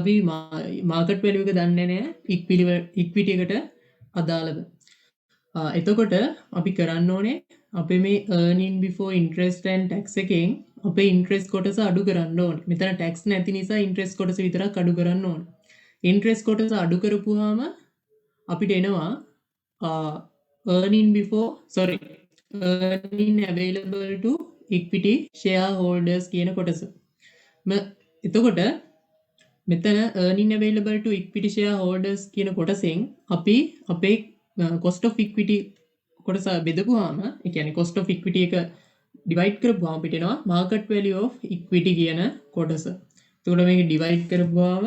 අපි market value එක දන්නේ නැහැ ඉක්විටි එකට අදාළව. එතකොට අපි කරන්න ඕනේ අපේ මේ earning before interest and tax එකෙන් අපේ interest කොටස අඩු කරන්න ඕනේ. මෙතන tax නැති නිසා interest කොටස විතරක් අඩු කරන්න ඕනේ. interest කොටස අඩු කරපුවාම අපිට එනවා earning available to equity shareholders කියන කොටස. එතකොට මෙතන earning available to equity shareholders කියන කොටසෙන් අපි අපේ cost of equity කොටස බෙදපුවාම ඒ කියන්නේ cost of equity එක divide කරපුවාම අපිට එනවා market value of equity කියන කොටස. එතකොට මේක divide කරපුවාම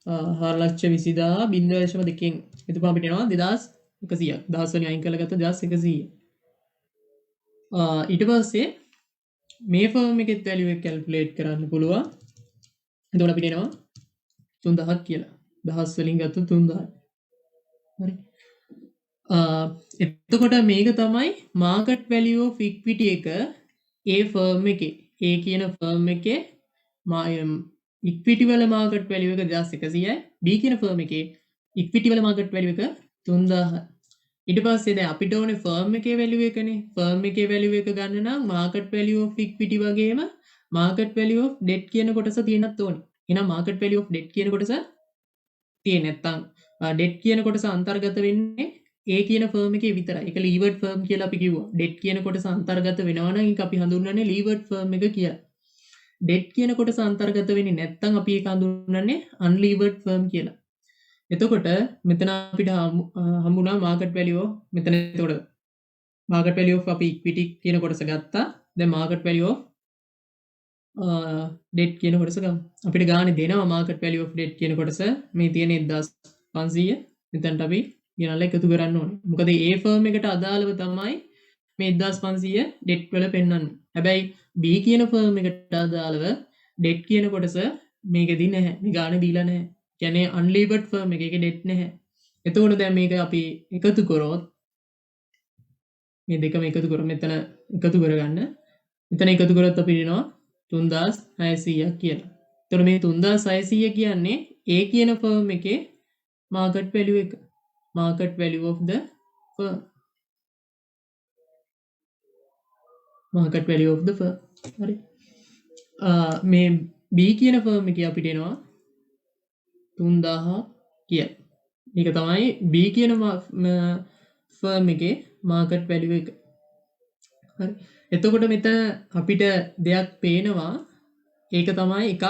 4,20,000.2කින් එතකොට අපිට එනවා 2100ක්. 1000 වලින් අයින් කරලා ගත්තොත් 2100. ඊට පස්සේ මේ ෆර්ම් එකේ වැලියු එක කැල්කියුලේට් කරන්න පුළුවන්. එතකොට අපිට එනවා 3000ක් කියලා. 1000 වලින් ගත්තොත් 3000. හරි. එතකොට මේක තමයි මාකට් වැලියු ඔෆ් ඉක්විටි එක ඒ ෆර්ම් එකේ. ඒ කියන ෆර්ම් එකේ ඉක්විටි වල මාකට් වැලියු එක 2100යි. B කියන ෆර්ම් එකේ ඉක්විටි වල මාකට් වැලියු එක 3000යි. ඊට පස්සේ දැන් අපිට ඕනේ ෆර්ම් එකේ වැලියු එකනේ. ෆර්ම් එකේ වැලියු එක ගන්න නම් මාකට් වැලියු ඔෆ් ඉක්විටි වගේම මාකට් වැලියු ඔෆ් ඩෙට් කියන කොටස තියෙනත් ඕනේ. එහෙනම් මාකට් වැලියු ඔෆ් ඩෙට් කියන කොටස තියෙන්නේ නැත්නම් ඩෙට් කියන කොටස අන්තර්ගත වෙන්නේ ඒ කියන ෆර්ම් එකේ විතරයි. ඒක ලීවර්ඩ් ෆර්ම් කියලා අපි කිව්වා. ඩෙට් කියන කොටස අන්තර්ගත වෙනවා නම් ඒක අපි හඳුන්වන්නේ ලීවර්ඩ් ෆර්ම් එක කියලා. ඩෙට් කියන කොටස අන්තර්ගත වෙන්නේ නැත්නම් අපි ඒක හඳුන්වන්නේ අන්ලීවර්ඩ් ෆර්ම් කියලා. එතකොට මෙතන අපිට හම්බුණා මාකට් වැලියු මෙතන එතකොට මාකට් වැලියු ඔෆ් අපි ඉක්විටි කියන කොටස ගත්තා. දැන් මාකට් වැලියු ඔෆ් ඩෙට් කියන කොටස ගමු. අපිට ගානේ දෙනවා මාකට් වැලියු ඔෆ් ඩෙට් කියන කොටස මේ තියෙන 1500. මෙතනට අපි ගෙනල්ලා එකතු කරන්න ඕනේ. මොකද ඒ ෆර්ම් එකට අදාළව තමයි මේ 1500 ඩෙට් වල පෙන්වන්නේ. හැබැයි B කියන ෆර්ම් එකට අදාළව ඩෙට් කියන කොටස මේකෙදී නැහැ. මේ ගානේ දීලා නැහැ. කියන්නේ අන්ලීවර්ඩ් ෆර්ම් එකේ ඩෙට් නැහැ. එතකොට දැන් මේක අපි එකතු කරොත් මේ දෙකම එකතු කරමු. මෙතන එකතු කරගන්න. මෙතන එකතු කරොත් අපිට එනවා 3600ක් කියලා. එතකොට මේ 3600 කියන්නේ A කියන ෆර්ම් එකේ මාකට් වැලියු එක. market value of the firm. market value of the firm. හරි. මේ B කියන ෆර්ම් එකේ අපිට එනවා 3000 කියලා. මේක තමයි B කියන ෆර්ම් එකේ market value එක. හරි. එතකොට මෙතන අපිට දෙයක් පේනවා. ඒක තමයි එකක්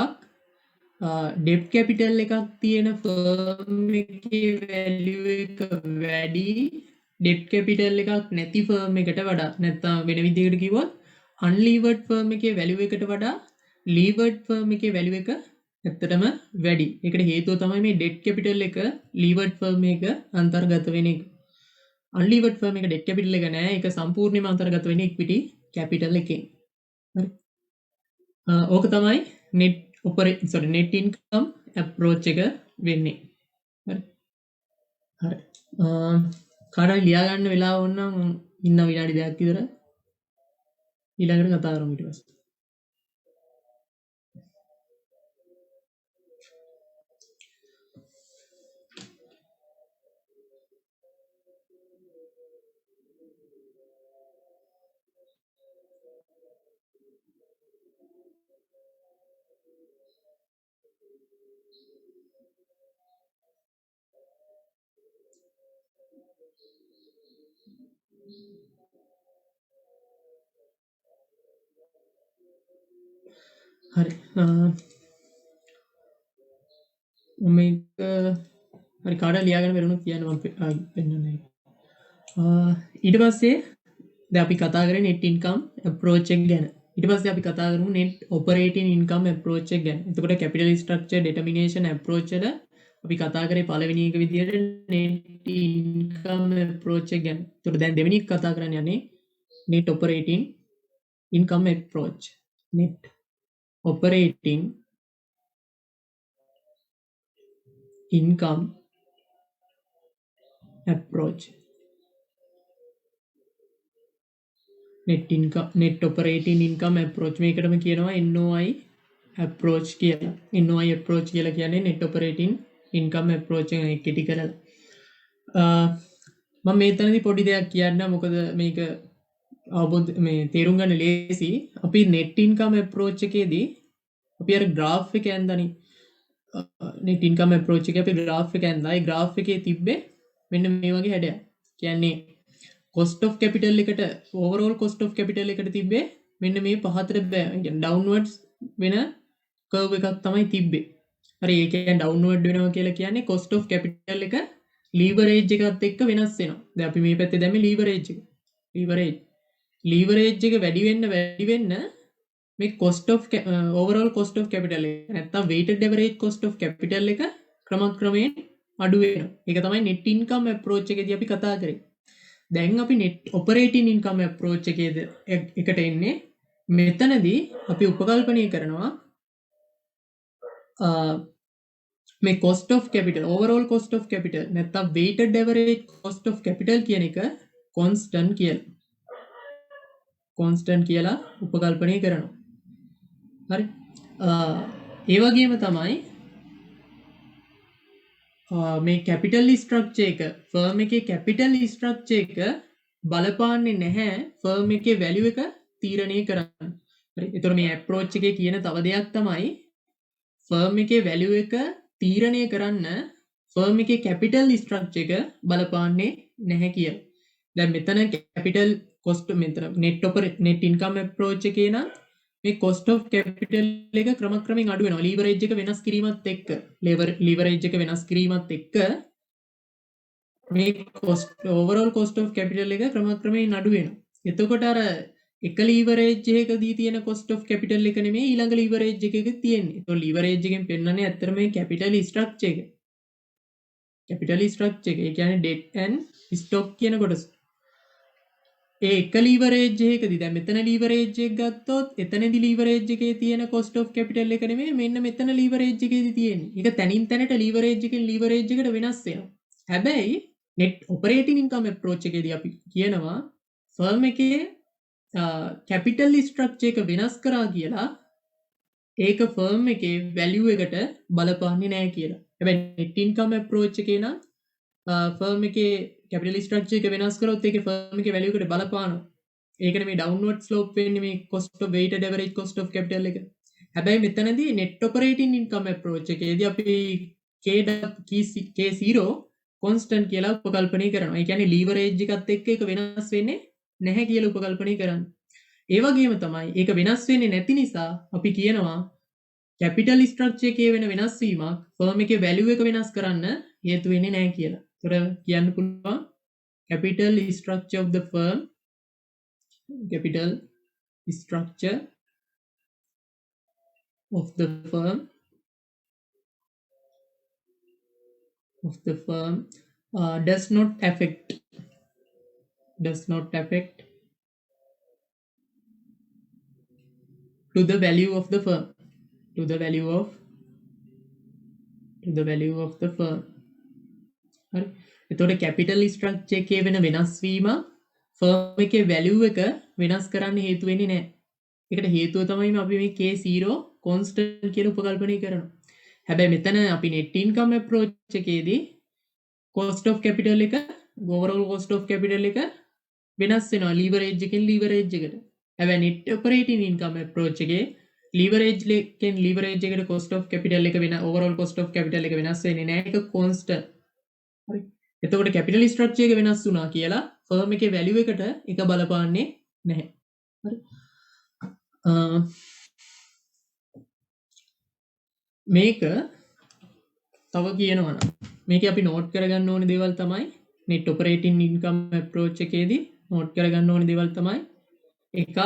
ඩෙප් කැපිටල් එකක් තියෙන ෆර්ම් එකේ වැලියු එක වැඩි ඩෙප් කැපිටල් එකක් නැති ෆර්ම් එකට වඩා. නැත්නම් වෙන විදිහකට කිව්වොත් අන්ලීවර්ඩ් ෆර්ම් එකේ වැලියු එකට වඩා ලීවර්ඩ් ෆර්ම් එකේ වැලියු එක ඇත්තටම වැඩි. ඒකට හේතුව තමයි මේ ඩෙට් කැපිටල් එක ලීවර්ඩ් ෆර්ම් එක අන්තර්ගත වෙන එක. අන්ලීවර්ඩ් ෆර්ම් එක ඩෙට් කැපිටල් එක නෑ. ඒක සම්පූර්ණයෙන්ම අන්තර්ගත වෙන්නේ ඉක්විටි කැපිටල් එකෙන්. හරි. ඕක තමයි net income approach එක වෙන්නේ. හරි. හරි. කාටද ලියා ගන්න වෙලාව වුණා නම් ඉන්න විනාඩි 2ක් විතර ඊළඟට කතා කරමු ඊට පස්සේ. හරි. මේක හරි කාටද ලියා ගන්න බැරුණොත් කියන්න මම පෙන්නන්නේ. ඊට පස්සේ දැන් අපි කතා කරේ net income approach එක ගැන. ඊට පස්සේ අපි කතා කරමු net operating income approach එක ගැන. එතකොට capital structure determination approach වල අපි කතා කරේ පළවෙනි එක විදිහට net income approach එක ගැන. එතකොට දැන් දෙවෙනි එක කතා කරන්න යන්නේ net operating income approach. net operating income approach. net operating income approach මේකටම කියනවා NOI approach කියලා. NOI approach කියලා කියන්නේ net operating income approach එක කෙටි කරලා. මම මේතනදී පොඩි දෙයක් කියන්න මොකද මේක අවබෝධ මේ තේරුම් ගන්න ලේසි. අපි net income approach එකේදී අපි අර graph එක ඇඳනි net income approach එකේ අපි graph එක ඇඳලා ඒ graph එකේ තිබ්බේ මෙන්න මේ වගේ හැඩයක්. කියන්නේ cost of capital එකට overall cost of capital එකට තිබ්බේ මෙන්න මේ පහතට downwards වෙන curve එකක් තමයි තිබ්බේ. හරි ඒ කියන්නේ downward වෙනවා කියලා කියන්නේ cost of capital එක leverage එකත් එක්ක වෙනස් වෙනවා. දැන් අපි මේ පැත්තේ දැම්මේ leverage එක. leverage එක වැඩි වෙන්න මේ cost of overall cost of capital එක නැත්නම් weighted average cost of capital එක ක්‍රමක්‍රමයෙන් අඩු වෙනවා. ඒක තමයි net income approach එකේදී අපි කතා කරේ. දැන් අපි net operating income approach එකට එන්නේ. මෙතනදී අපි උපකල්පනය කරනවා මේ cost of capital overall cost of capital නැත්නම් weighted average cost of capital කියන එක constant කියලා උපකල්පනය කරනවා. හරි. ඒ වගේම තමයි මේ capital structure එක firm එකේ capital structure එක බලපාන්නේ නැහැ firm එකේ value එක තීරණය කරන්න. හරි. ඒතකොට මේ approach එකේ කියන තව දෙයක් තමයි firm එකේ value එක තීරණය කරන්න firm එකේ capital structure එක බලපාන්නේ නැහැ කියලා. දැන් මෙතන capital cost මෙතන net income approach එකේ නම් මේ cost of capital එක ක්‍රමක්‍රමයෙන් අඩු වෙනවා. leverage එක වෙනස් කිරීමත් එක්ක leverage එක වෙනස් කිරීමත් එක්ක මේ overall cost of capital එක ක්‍රමක්‍රමයෙන් අඩු වෙනවා. එතකොට අර එක leverage එකකදී තියෙන cost of capital එක නෙමෙයි ඊළඟ leverage එකක තියෙන්නේ. ඒතකොට leverage එකෙන් පෙන්නන්නේ ඇත්තටම මේ capital structure එක. capital structure එක. ඒ කියන්නේ debt and stock කියන කොටස. ඒ එක leverage එකකදී දැන් මෙතන leverage එක ගත්තොත් එතනදී leverage එකේ තියෙන cost of capital එක නෙමෙයි මෙන්න මෙතන leverage එකේදී තියෙන්නේ. ඒක තනින් තැනට leverage එකෙන් leverage එකට වෙනස් වෙනවා. හැබැයි net operating income approach එකේදී අපි කියනවා firm එකේ capital structure එක වෙනස් කරා කියලා ඒක firm එකේ value එකට බලපාන්නේ නැහැ කියලා. හැබැයි net income approach එකේ නම් firm එකේ capital structure එක වෙනස් කරොත් ඒකේ firm එකේ value එකට බලපානවා. ඒකනේ මේ downward slope වෙන්නේ මේ cost of weighted average cost of capital එක. හැබැයි මෙතනදී net operating income approach එකේදී අපි K0 constant කියලා උපකල්පනය කරනවා. ඒ කියන්නේ leverage එකත් එක්ක ඒක වෙනස් වෙන්නේ නැහැ කියලා උපකල්පනය කරන්න. ඒ වගේම තමයි ඒක වෙනස් වෙන්නේ නැති නිසා අපි කියනවා capital structure එකේ වෙන වෙනස් වීමක් firm එකේ value එක වෙනස් කරන්න හේතු වෙන්නේ නැහැ කියලා. ඒතර කියන්න පුළුවන් capital structure of the firm capital structure of the firm does not affect to the value of the firm to the value of the firm. හරි. එතකොට capital structure එකේ වෙන වෙනස් වීම firm එකේ value එක වෙනස් කරන්න හේතු වෙන්නේ නැහැ. ඒකට හේතුව තමයි අපි මේ K0 constant කියලා උපකල්පනය කරනවා. හැබැයි මෙතන අපි net income approach එකේදී cost of capital එක overall cost of capital එක වෙනස් වෙනවා leverage එකෙන් leverage එකට. හැබැයි net operating income approach එකේ leverage එකෙන් leverage එකට cost of capital එක වෙන overall cost of capital එක වෙනස් වෙන්නේ නැහැ. ඒක constant. හරි. එතකොට capital structure එක වෙනස් වුණා කියලා firm එකේ value එකට ඒක බලපාන්නේ නැහැ. හරි. මේක තව කියනවා නම් මේක අපි note කරගන්න ඕනේ දේවල් තමයි net operating income approach එකේදී note කරගන්න ඕනේ දේවල් තමයි එකක්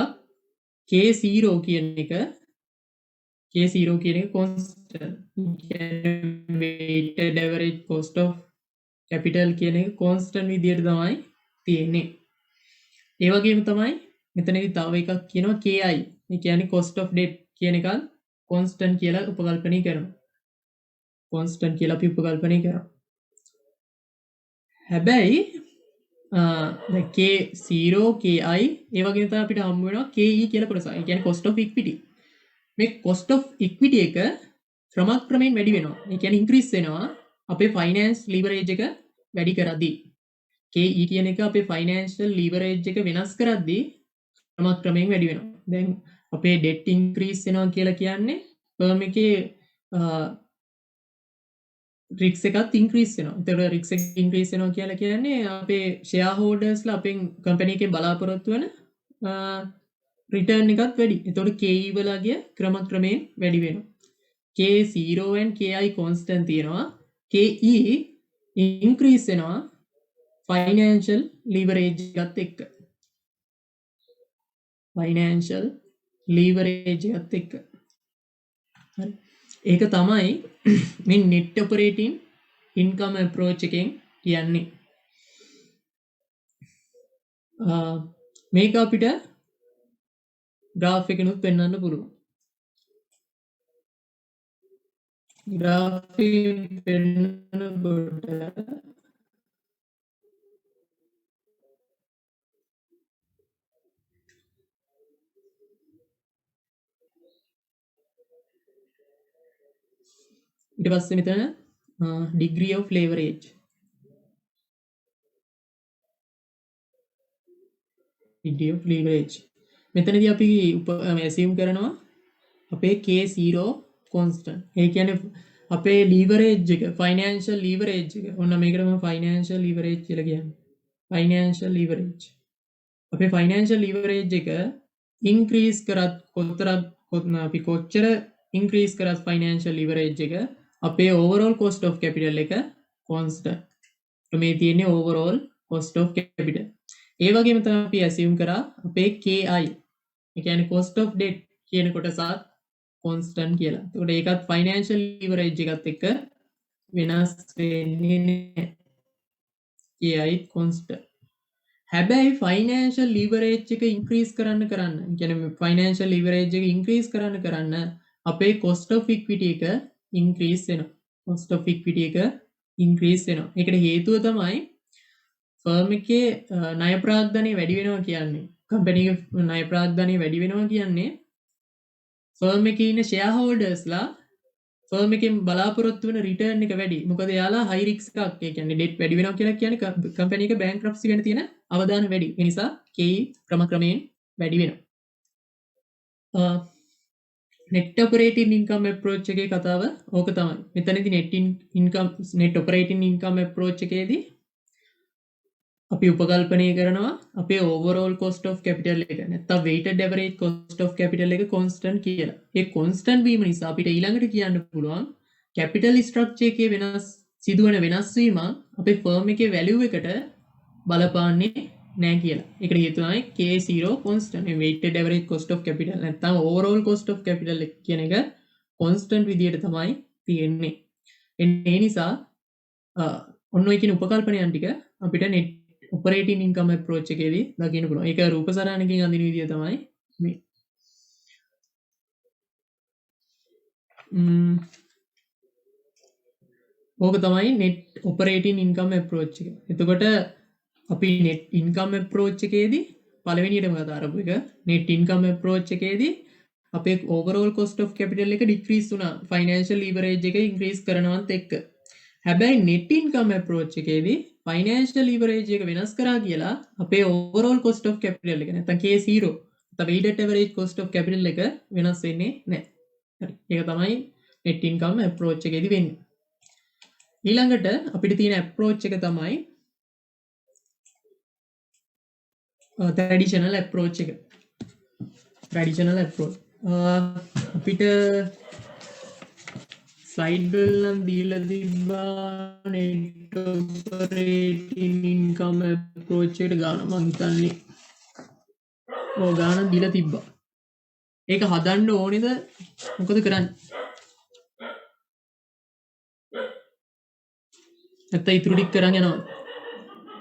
K0 කියන එක constant weighted average cost of capital කියන එක constant විදියට තමයි තියෙන්නේ. ඒ වගේම තමයි මෙතනදී තව එකක් කියනවා KI. ඒ කියන්නේ cost of debt කියන එක constant කියලා උපකල්පනය කරනවා. constant කියලා අපි උපකල්පනය කරනවා. හැබැයි K0 KI ඒ වගේම තමයි අපිට හම්බ වෙනවා KE කියලා කොටස. ඒ කියන්නේ cost of equity. මේ cost of equity එක ක්‍රමක්‍රමයෙන් වැඩි වෙනවා. ඒ කියන්නේ increase වෙනවා අපේ finance leverage එක වැඩි කරද්දී. KE කියන එක අපේ financial leverage එක වෙනස් කරද්දී ක්‍රමක්‍රමයෙන් වැඩි වෙනවා. දැන් අපේ debt increase වෙනවා කියලා කියන්නේ firm එකේ රික්ස් එකත් ඉන්ක්‍රීස් වෙනවා. එතකොට රික්ස් එක ඉන්ක්‍රීස් වෙනවා කියලා කියන්නේ අපේ shareholdersලා අපෙන් company එකෙන් බලාපොරොත්තු වෙන රිටර්න් එකත් වැඩි. එතකොට KE වලගේ ක්‍රමක්‍රමයෙන් වැඩි වෙනවා. K0 and KI constant තියෙනවා. KE increase වෙනවා financial leverage එකත් එක්ක. financial leverage එකත් එක්ක. හරි. ඒක තමයි මේ net operating income approach එකෙන් කියන්නේ. මේක අපිට graph එකනුත් පෙන්වන්න පුළුවන්. graph එක පෙන්වනකොට ඊට පස්සේ මෙතන degree of leverage මෙතනදී අපි assume කරනවා අපේ K0 constant. ඒ කියන්නේ අපේ leverage එක financial leverage එක ඔන්න මේකට මම financial leverage කියලා කියන්නේ. financial leverage අපේ financial leverage එක increase කරත් අපි කොච්චර increase කරත් financial leverage එක අපේ overall cost of capital එක constant. මේ තියෙන්නේ overall cost of capital. ඒ වගේම තමයි අපි assume කරා අපේ KI ඒ කියන්නේ cost of debt කියන කොටසත් constant කියලා. එතකොට ඒකත් financial leverage එකත් එක්ක වෙනස් වෙන්නේ නැහැ. KI constant. හැබැයි financial leverage එක increase කරන්න කියන්නේ financial leverage එක increase කරන්න අපේ cost of equity එක increase වෙනවා. cost of equity එක increase වෙනවා. ඒකට හේතුව තමයි ෆර්ම් එකේ ණය ප්‍රාග්ධනය වැඩි වෙනවා කියන්නේ. කම්පැනි එකේ ණය ප්‍රාග්ධනය වැඩි වෙනවා කියන්නේ ෆර්ම් එකේ ඉන්න shareholdersලා ෆර්ම් එකෙන් බලාපොරොත්තු වෙන රිටර්න් එක වැඩි. මොකද එයාලා high risk එකක්. ඒ කියන්නේ debt වැඩි වෙනවා කියලා කියන්නේ කම්පැනි එක bankruptcy වෙන්න තියෙන අවදාන වැඩි. ඒ නිසා KE ක්‍රමක්‍රමයෙන් වැඩි වෙනවා. net operating income approach එකේ කතාව ඕක තමයි. මෙතනදී net operating income approach එකේදී අපි උපකල්පනය කරනවා අපේ overall cost of capital එක නැත්නම් weighted average cost of capital එක constant කියලා. ඒ constant වීම නිසා අපිට ඊළඟට කියන්න පුළුවන් capital structure එකේ සිදුවන වෙනස් වීම අපේ firm එකේ value එකට බලපාන්නේ නැහැ කියලා. ඒකට හේතුව තමයි K0 constant. weighted average cost of capital නැත්නම් overall cost of capital කියන එක constant විදියට තමයි තියෙන්නේ. ඒ නිසා ඔන්න ඔය කියන උපකල්පනයන් ටික අපිට net operating income approach එකේදී දකින්න පුළුවන්. ඒක රූප සරණකින් අඳින විදිය තමයි මේ. ඕක තමයි net operating income approach එක. එතකොට අපි net income approach එකේදී පළවෙනියටම කතා කරපු එක net income approach එකේදී අපේ overall cost of capital එක decrease වුණා. financial leverage එක increase කරනවත් එක්ක. හැබැයි net income approach එකේදී financial leverage එක වෙනස් කරා කියලා අපේ overall cost of capital එක නැත්නම් K0 නැත්නම් weighted average cost of capital එක වෙනස් වෙන්නේ නැහැ. හරි. ඒක තමයි net income approach එකේදී වෙන්නේ. ඊළඟට අපිට තියෙන approach එක තමයි traditional approach එක. traditional approach. අපිට slide වල නම් දීලා තිබ්බා net operating income approach එකට ගාන මං හිතන්නේ ඔය ගාන දීලා තිබ්බා. ඒක හදන්න ඕනේද මොකද කරන්නේ? නැත්නම් ඉතුරු ටික කරන් යනවා.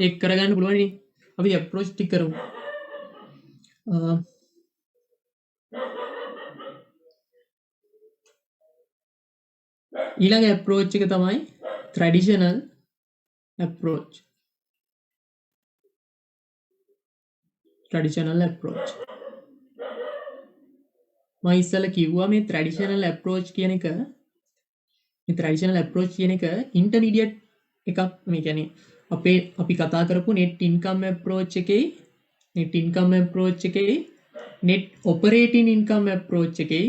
ඒක කරගන්න පුළුවන් නේ. අපි approach ටික කරමු. ඊළඟ approach එක තමයි traditional approach. traditional approach. මම ඉස්සෙල්ලා කිව්වා මේ ට්‍රැඩිෂනල් අප්‍රෝච් කියන එක මේ ට්‍රැඩිෂනල් අප්‍රෝච් කියන එක ඉන්ටර්මීඩියට් එකක් මේ කියන්නේ අපි කතා කරපු net income approach එකේ net income approach එකේ net operating income approach එකේ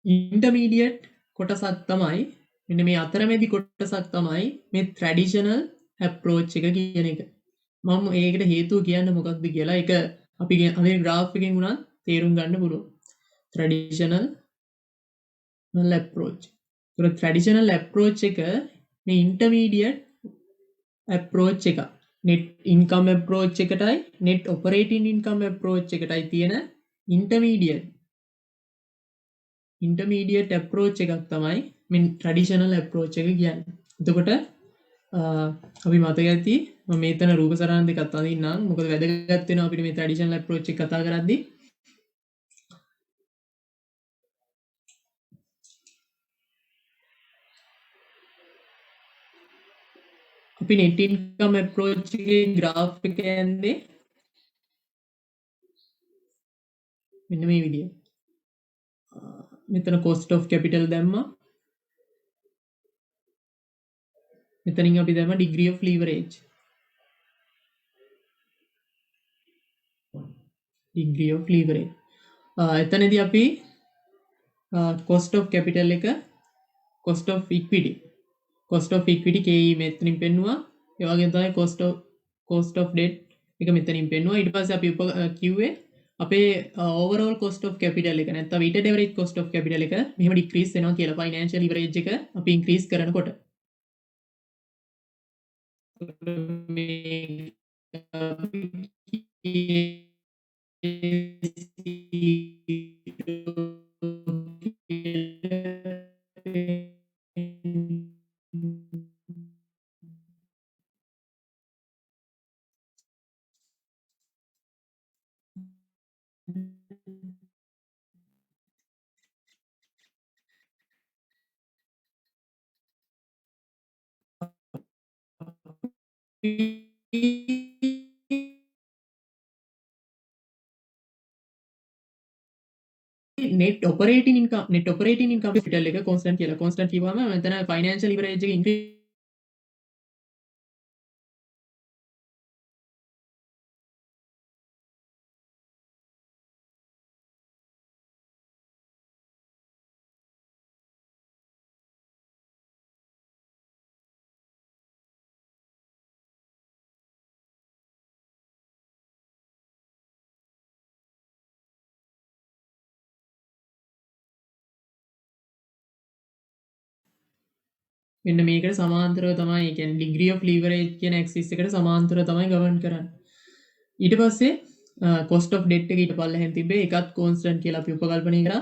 ඉන්ටර්මීඩියට් කොටසක් තමයි මෙන්න මේ අතරමැදි කොටසක් තමයි මේ ට්‍රැඩිෂනල් අප්‍රෝච් එක කියන එක. මම ඒකට හේතුව කියන්න මොකක්ද කියලා ඒක අපි අපේ ග්‍රාෆ් එකෙන් උනත් තේරුම් ගන්න පුළුවන්. Traditional approach. ට්‍රැඩිෂනල් අප්‍රෝච් එක මේ ඉන්ටර්මීඩියට් අප්‍රෝච් එක. net income approach එකටයි net operating income approach එකටයි තියෙන intermediate approach එකක් තමයි මේ traditional approach එක කියන්නේ. එතකොට අපි මතක ඇති මම මේතන රූප සරහන් දෙකක් අඳින්නම්. මොකද වැදගත් වෙනවා අපිට මේ traditional approach එක කතා කරද්දී. අපි net income approach එකේ graph එක යන්නේ මෙන්න මේ විදියට. මෙතන cost of capital දැම්මා. මෙතනින් අපි දැම්මා degree of leverage. degree of leverage. එතනදී අපි cost of capital එක cost of equity KE මෙතනින් පෙන්නුවා. ඒ වගේම තමයි cost of debt එක මෙතනින් පෙන්නුවා. ඊට පස්සේ අපි කිව්වේ අපේ overall cost of capital එක නැත්නම් weighted average cost of capital එක මෙහෙම decrease වෙනවා කියලා financial leverage එක අපි increase කරනකොට net operating income capital එක constant කියලා. constant කිව්වම මෙතන financial leverage එක increase මෙන්න මේකට සමාන්තරව තමයි කියන්නේ degree of leverage කියන axis එකට සමාන්තරව තමයි ගමන් කරන්නේ. ඊට පස්සේ cost of debt එක ඊට පල්ලෙහෙන් තිබ්බේ ඒකත් constant කියලා අපි උපකල්පනය කරා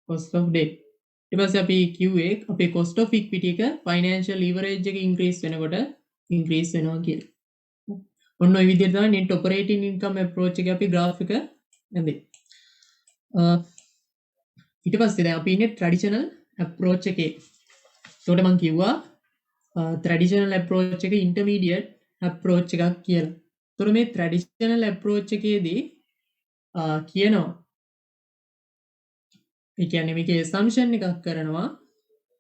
cost of debt. ඊට පස්සේ අපි කිව්වේ අපේ cost of equity එක financial leverage එක increase වෙනකොට increase වෙනවා කියලා. ඔන්න ඔය විදිහට තමයි net operating income approach එක අපි graph එක ඇඳේ. ඊට පස්සේ දැන් අපි ඉන්නේ traditional approach එකේ. ඒකට මම කිව්වා traditional approach එක intermediate approach එකක් කියලා. ඒතර මේ traditional approach එකේදී කියනවා ඒ කියන්නේ මේකේ assumption එකක් කරනවා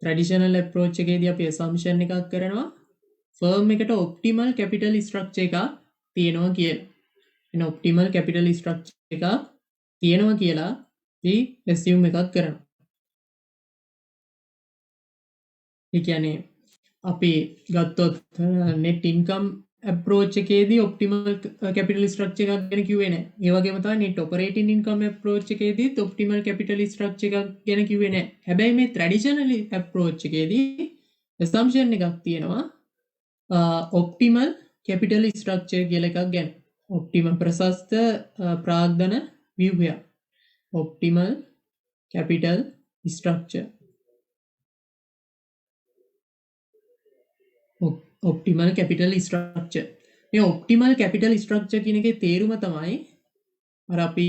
traditional approach එකේදී අපි assumption එකක් කරනවා firm එකට optimal capital structure එකක් තියෙනවා කියලා. එන optimal capital structure එකක් තියෙනවා කියලා අපි assume එකක් කරනවා. ඒ කියන්නේ අපි ගත්තොත් net income approach එකේදී optimal capital structure එකක් ගැන කිව්වේ නැහැ. ඒ වගේම තමයි net operating income approach එකේදීත් optimal capital structure එකක් ගැන කිව්වේ නැහැ. හැබැයි මේ traditional approach එකේදී assumption එකක් තියෙනවා optimal capital structure කියලා එකක් ගැන. optimal ප්‍රශස්ත ප්‍රාග්ධන ව්‍යුහය. optimal capital structure. optimal capital structure. මේ optimal capital structure කියන එකේ තේරුම තමයි අර අපි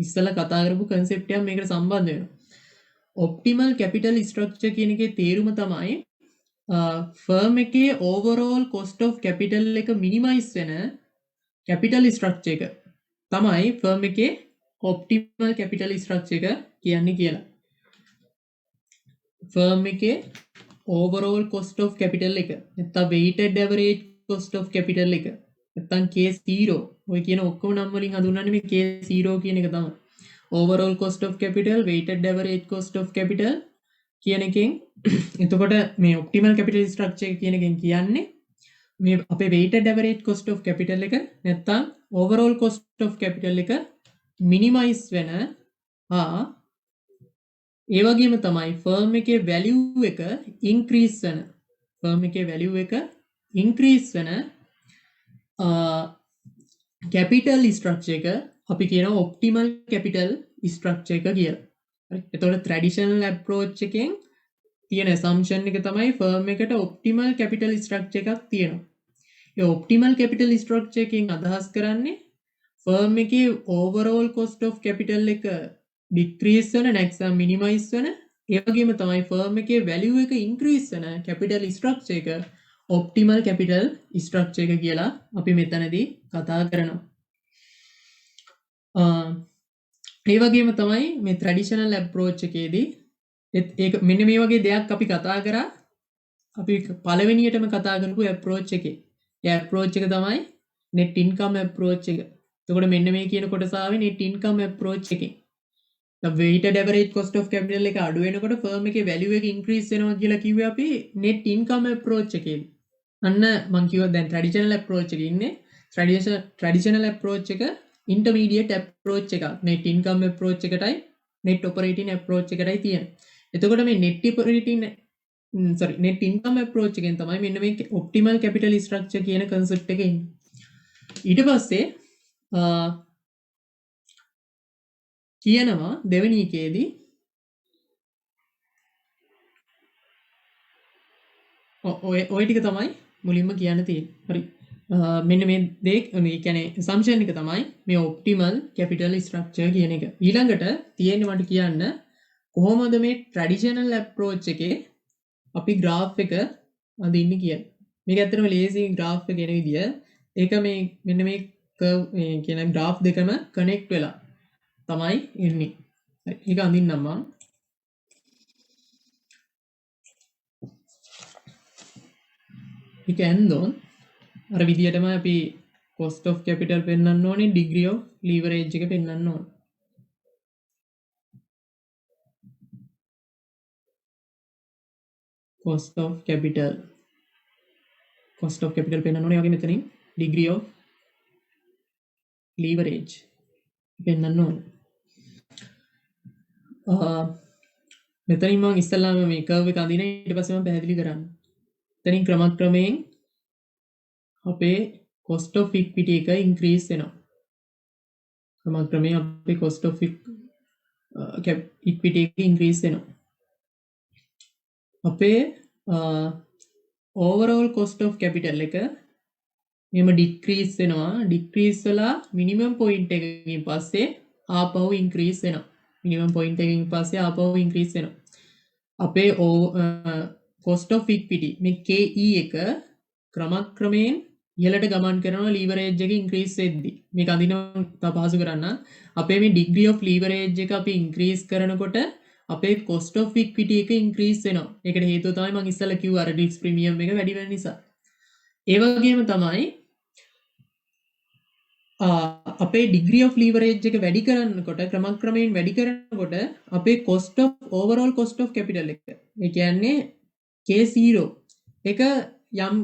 ඉස්සෙල්ලා කතා කරපු concept එක මේකට සම්බන්ධ වෙනවා. optimal capital structure කියන එකේ තේරුම තමයි firm එකේ overall cost of capital එක minimize වෙන capital structure එක තමයි firm එකේ ඔප්ටිමල් කැපිටල් ස්ට්‍රක්චර් එක කියන්නේ කියලා. ෆර්ම් එකේ overall cost of capital එක නැත්නම් weighted average cost of capital එක නැත්නම් K0 ඔය කියන ඔක්කොම නම් වලින් හඳුන්වන්නේ මේ K0 කියන එක තමයි. overall cost of capital weighted average cost of capital කියන එකෙන් එතකොට මේ optimal capital structure කියන එකෙන් කියන්නේ මේ අපේ weighted average cost of capital එක නැත්නම් overall cost of capital එක minimize වෙන ඒ වගේම තමයි ෆර්ම් එකේ වැලියු එක ඉන්ක්‍රීස් වෙන ෆර්ම් එකේ වැලියු එක ඉන්ක්‍රීස් වෙන කැපිටල් ස්ට්‍රක්චර් එක අපි කියනවා ඔප්ටිමල් කැපිටල් ස්ට්‍රක්චර් එක කියලා. හරි. එතකොට ට්‍රැඩිෂනල් අප්‍රෝච් එකෙන් තියෙන assumption එක තමයි ෆර්ම් එකට ඔප්ටිමල් කැපිටල් ස්ට්‍රක්චර් එකක් තියෙනවා. ඒ ඔප්ටිමල් කැපිටල් ස්ට්‍රක්චර් එකෙන් අදහස් කරන්නේ ෆර්ම් එකේ overall cost of capital එක decrease වෙන නැත්නම් minimize වෙන ඒ වගේම තමයි ෆර්ම් එකේ value එක increase වෙන capital structure එක optimal capital structure එක කියලා අපි මෙතනදී කතා කරනවා. ඒ වගේම තමයි මේ traditional approach එකේදී ඒක මෙන්න මේ වගේ දෙයක් අපි කතා කරා අපි පළවෙනියටම කතා කරපු approach එකේ. ඒ approach එක තමයි net income approach එක. එතකොට මෙන්න මේ කියන කොටස ආවේ net income approach එකේ. weighted average cost of capital එක අඩු වෙනකොට ෆර්ම් එකේ value එක increase වෙනවා කියලා කිව්වේ අපි net income approach එකේදී. අන්න මම කිව්වා දැන් traditional approach එකේ ඉන්නේ. traditional approach එක intermediate approach එකක්. net income approach එකටයි net operating approach එකටයි තියෙන්නේ. එතකොට මේ net income approach එකෙන් තමයි මෙන්න මේ optimal capital structure කියන concept එක ඉන්නේ. ඊට පස්සේ කියනවා දෙවෙනි එකේදී ඔය ටික තමයි මුලින්ම කියන්න තියෙන්නේ. හරි. මෙන්න මේ දේ ඒ කියන්නේ assumption එක තමයි මේ optimal capital structure කියන එක. ඊළඟට තියෙන්නේ මට කියන්න කොහොමද මේ traditional approach එකේ අපි graph එක අඳින්නේ කියලා. මේක ඇත්තටම lazy graph එක එන විදිය. ඒක මේ මෙන්න මේ curve කියන graph දෙකම connect වෙලා තමයි ඉන්නේ. ඒක අඳින්නම් මම. ඒක ඇන්දොන් අර විදියටම අපි cost of capital පෙන්වන්න ඕනේ, degree of leverage එක පෙන්වන්න ඕනේ. cost of capital පෙන්වන්න ඕනේ වගේ මෙතනින් degree of leverage පෙන්වන්න ඕනේ. මෙතනින් මම ඉස්සල්ලාම මේ curve එක අඳින ඊට පස්සේ මම පැහැදිලි කරන්න. එතනින් ක්‍රමක්‍රමයෙන් අපේ cost of equity එක increase වෙනවා. ක්‍රමක්‍රමයෙන් අපේ cost of equity එක increase වෙනවා. අපේ overall cost of capital එක මෙහෙම decrease වෙනවා. decrease වෙලා minimum point එකකින් පස්සේ ආපහු increase වෙනවා. minimum point එකකින් පස්සේ ආපහු increase වෙනවා. අපේ cost of equity මේ KE එක ක්‍රමක්‍රමයෙන් ඉහළට ගමන් කරනවා leverage එක increase වෙද්දී. මේක අඳිනවා තව පහසු කරන්න. අපේ මේ degree of leverage එක අපි increase කරනකොට අපේ cost of equity එක increase වෙනවා. ඒකට හේතුව තමයි මම ඉස්සෙල්ලා කිව්වා අර risk premium එක වැඩි වෙන නිසා. ඒ වගේම තමයි අපේ degree of leverage එක වැඩි කරනකොට ක්‍රමක්‍රමයෙන් වැඩි කරනකොට අපේ overall cost of capital එක ඒ කියන්නේ K0 එක යම්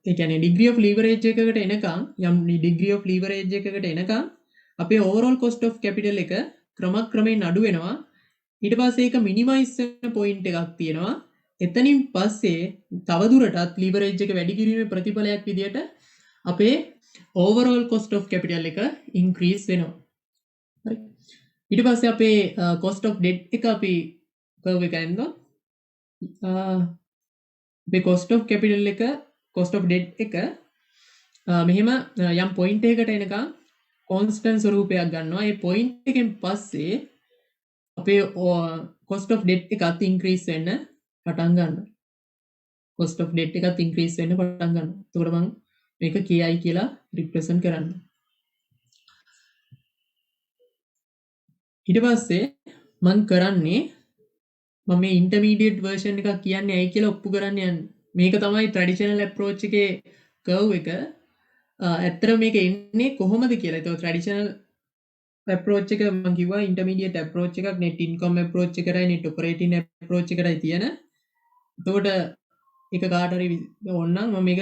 ඒ කියන්නේ degree of leverage එකකට එනකම් යම් degree of leverage එකකට එනකම් අපේ overall cost of capital එක ක්‍රමක්‍රමයෙන් අඩු වෙනවා. ඊට පස්සේ ඒක minimize වෙන point එකක් තියෙනවා. එතනින් පස්සේ තවදුරටත් leverage එක වැඩි කිරීමේ ප්‍රතිඵලයක් විදියට අපේ overall cost of capital එක increase වෙනවා. හරි. ඊට පස්සේ අපේ cost of debt එක අපි curve එක ඇඳලා අපේ cost of capital එක cost of debt එක මෙහෙම යම් point එකකට එනකම් constant ස්වරූපයක් ගන්නවා. ඒ point එකෙන් පස්සේ අපේ cost of debt එකත් increase වෙන්න පටන් ගන්නවා. cost of debt එකත් increase වෙන්න පටන් ගන්නවා. එතකොට මම මේක KI කියලා represent කරන්න. ඊට පස්සේ මං කරන්නේ මම ඉන්ටර්මීඩියට් වර්ෂන් එකක් කියන්නේ ඇයි කියලා ඔප්පු කරන්න යන්න. මේක තමයි ට්‍රැඩිෂනල් ඇප්‍රෝච් එකේ කර්ව් එක. ඇත්තට මේක එන්නේ කොහොමද කියලා. ඒතකොට ට්‍රැඩිෂනල් ඇප්‍රෝච් එක මම කිව්වා ඉන්ටර්මීඩියට් ඇප්‍රෝච් එකක් net income ඇප්‍රෝච් එකටයි net operating ඇප්‍රෝච් එකටයි තියෙන. එතකොට ඒක කාට හරි ඕනනම් මම මේක